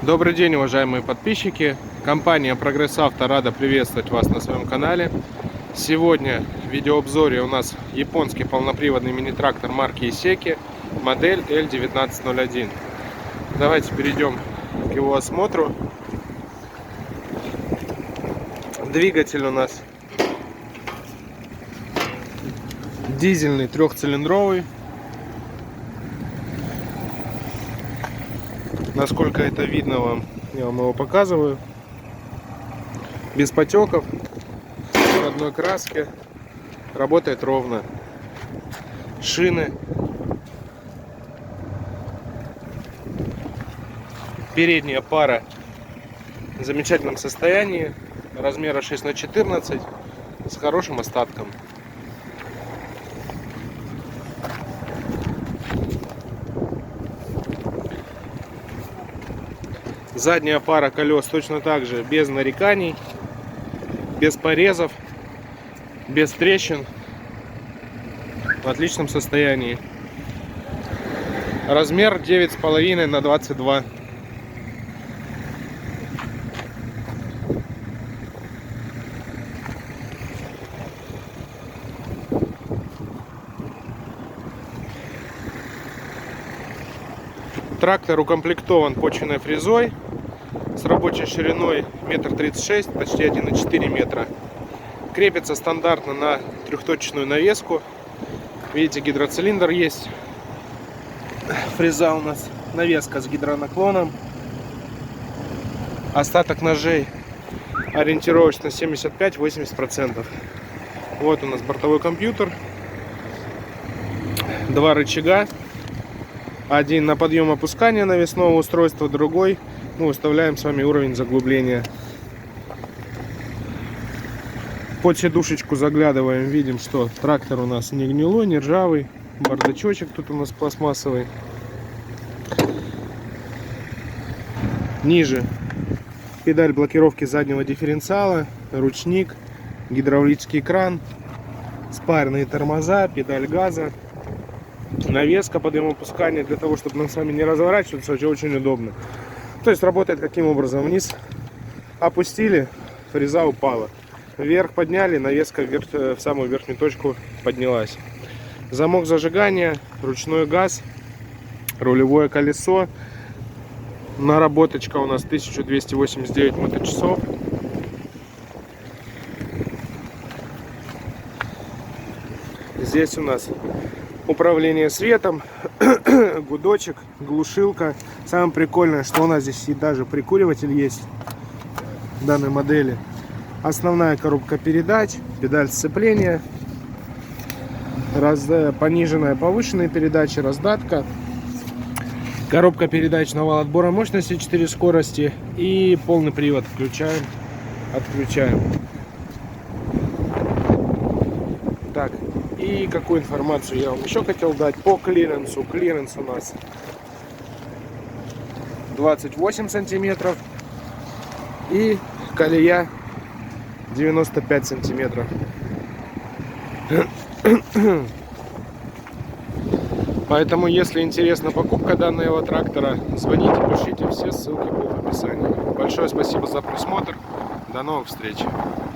Добрый день, уважаемые подписчики. Компания Прогресс Авто рада приветствовать вас на своем канале. Сегодня в видеообзоре у нас японский полноприводный мини-трактор марки Исеки, модель L1901. Давайте перейдем к его осмотру. Двигатель у нас дизельный трехцилиндровый. Насколько это видно вам, я вам его показываю. Без потеков, в одной краске, работает ровно. Шины. Передняя пара в замечательном состоянии, размера 6х14, с хорошим остатком. Задняя пара колес точно так же, без нареканий, без порезов, без трещин, в отличном состоянии. Размер 9,5 на 22. Трактор укомплектован почвенной фрезой с рабочей шириной 1,36 м, почти 1,4 метра. Крепится стандартно на трехточечную навеску. Видите, гидроцилиндр есть. Фреза у нас навеска с гидронаклоном. Остаток ножей ориентировочно 75-80%. Вот у нас бортовой компьютер. Два рычага. Один на подъем опускания навесного устройства, другой мы выставляем с вами уровень заглубления. Под сидушечку заглядываем, видим, что трактор у нас не гнилой, не ржавый. Бардачочек тут у нас пластмассовый. Ниже педаль блокировки заднего дифференциала, ручник, гидравлический кран, спаренные тормоза, педаль газа. Навеска подъем-опускания для того, чтобы нам с вами не разворачиваться, очень удобно. То есть работает каким образом? Вниз опустили, фреза упала. Вверх подняли, навеска вверх, в самую верхнюю точку поднялась. Замок зажигания, ручной газ, рулевое колесо. Наработочка у нас 1289 моточасов. Здесь у нас управление светом, гудочек, глушилка. Самое прикольное, что у нас здесь и даже прикуриватель есть в данной модели. Основная коробка передач, педаль сцепления, пониженная, повышенная передача, раздатка, коробка передач на вал отбора мощности 4 скорости и полный привод. Включаем, отключаем. Так. И какую информацию я вам еще хотел дать по клиренсу. Клиренс у нас 28 сантиметров и колея 95 сантиметров. Поэтому, если интересна покупка данного трактора, звоните, пишите, все ссылки будут в описании. Большое спасибо за просмотр. До новых встреч.